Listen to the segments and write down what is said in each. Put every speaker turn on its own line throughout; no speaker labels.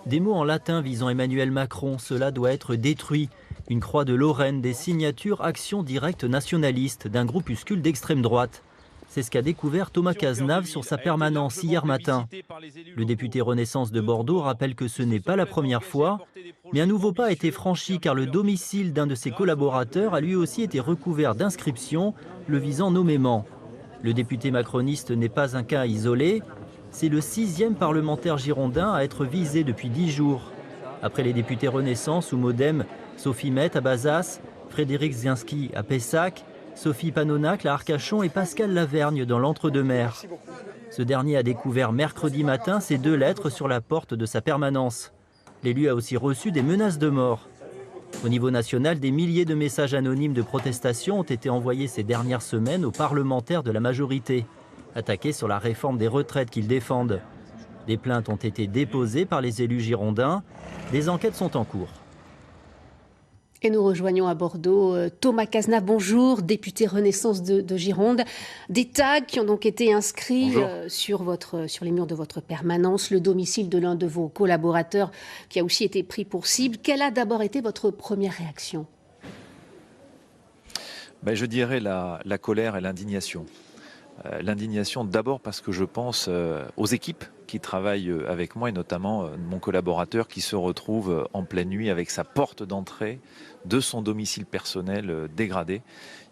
Des mots en latin visant Emmanuel Macron, cela doit être détruit. Une croix de Lorraine, des signatures Action directe nationaliste d'un groupuscule d'extrême droite. C'est ce qu'a découvert Thomas Cazenave sur sa permanence hier matin. Le député Renaissance de Bordeaux rappelle que ce n'est pas la première fois, mais un nouveau pas a été franchi car le domicile d'un de ses collaborateurs a lui aussi été recouvert d'inscriptions le visant nommément. Le député macroniste n'est pas un cas isolé, c'est le 6e parlementaire girondin à être visé depuis 10 jours. Après les députés Renaissance ou Modem, Sophie Mette à Bazas, Frédéric Zienski à Pessac, Sophie Panonacle à Arcachon et Pascal Lavergne dans l'Entre-deux-Mers. Ce dernier a découvert mercredi matin ces 2 lettres sur la porte de sa permanence. L'élu a aussi reçu des menaces de mort. Au niveau national, des milliers de messages anonymes de protestation ont été envoyés ces dernières semaines aux parlementaires de la majorité, attaqués sur la réforme des retraites qu'ils défendent. Des plaintes ont été déposées par les élus girondins. Des enquêtes sont en cours.
Et nous rejoignons à Bordeaux Thomas Cazenave, bonjour, député Renaissance de Gironde. Des tags qui ont donc été inscrits sur les murs de votre permanence, le domicile de l'un de vos collaborateurs qui a aussi été pris pour cible. Quelle a d'abord été votre première réaction ?
Je dirais la colère et l'indignation. L'indignation d'abord parce que je pense aux équipes qui travaillent avec moi et notamment mon collaborateur qui se retrouve en pleine nuit avec sa porte d'entrée de son domicile personnel dégradé.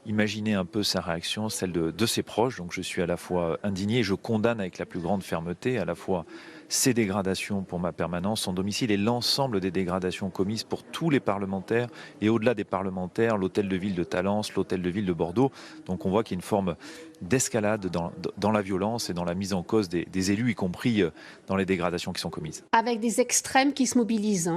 Imaginez un peu sa réaction, celle de ses proches. Donc je suis à la fois indigné et je condamne avec la plus grande fermeté à la fois ces dégradations pour ma permanence, son domicile et l'ensemble des dégradations commises pour tous les parlementaires et au-delà des parlementaires, l'hôtel de ville de Talence, l'hôtel de ville de Bordeaux. Donc on voit qu'il y a une forme d'escalade dans la violence et dans la mise en cause des élus, y compris dans les dégradations qui sont commises.
Avec des extrêmes qui se mobilisent,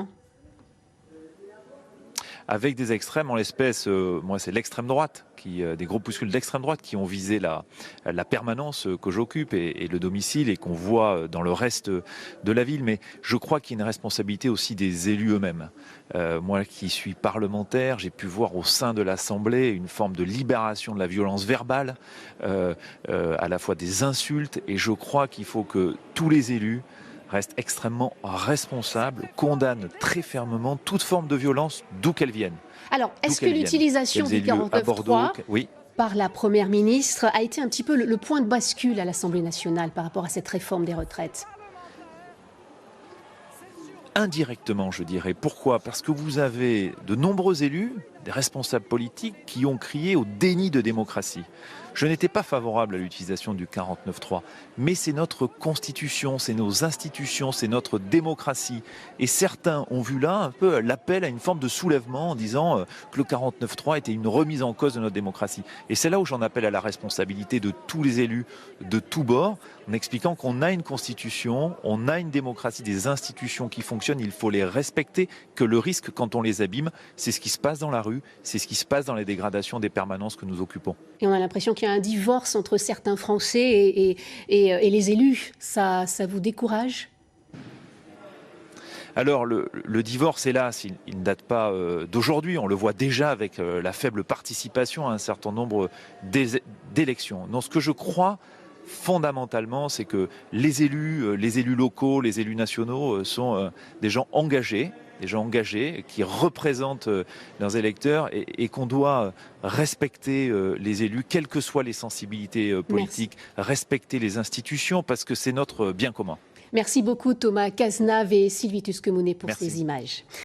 Avec des extrêmes, en l'espèce, moi c'est l'extrême droite, des groupuscules d'extrême droite qui ont visé la permanence que j'occupe et le domicile et qu'on voit dans le reste de la ville. Mais je crois qu'il y a une responsabilité aussi des élus eux-mêmes. Moi qui suis parlementaire, j'ai pu voir au sein de l'Assemblée une forme de libération de la violence verbale, à la fois des insultes, et je crois qu'il faut que tous les élus restent extrêmement responsables, condamnent très fermement toute forme de violence, d'où qu'elle vienne.
Alors, est-ce que l'utilisation du 49.3 par la Première ministre a été un petit peu le point de bascule à l'Assemblée nationale par rapport à cette réforme des retraites ?
Indirectement, je dirais. Pourquoi ? Parce que vous avez de nombreux élus, des responsables politiques, qui ont crié au déni de démocratie. Je n'étais pas favorable à l'utilisation du 49.3, mais c'est notre constitution, c'est nos institutions, c'est notre démocratie. Et certains ont vu là un peu l'appel à une forme de soulèvement en disant que le 49.3 était une remise en cause de notre démocratie. Et c'est là où j'en appelle à la responsabilité de tous les élus, de tous bords, en expliquant qu'on a une constitution, on a une démocratie, des institutions qui fonctionnent, il faut les respecter, que le risque quand on les abîme, c'est ce qui se passe dans la rue, c'est ce qui se passe dans les dégradations des permanences que nous occupons.
Et on a l'impression qu'il y a un divorce entre certains Français et les élus. Ça vous décourage ?
Alors le divorce, hélas, il ne date pas d'aujourd'hui. On le voit déjà avec la faible participation à un certain nombre d'élections. Non, ce que je crois fondamentalement, c'est que les élus locaux, les élus nationaux sont des gens engagés qui représentent leurs électeurs et qu'on doit respecter les élus, quelles que soient les sensibilités politiques, respecter les institutions parce que c'est notre bien commun.
Merci beaucoup Thomas Cazenave et Sylvie Tusquemounet pour
Merci.
ces images.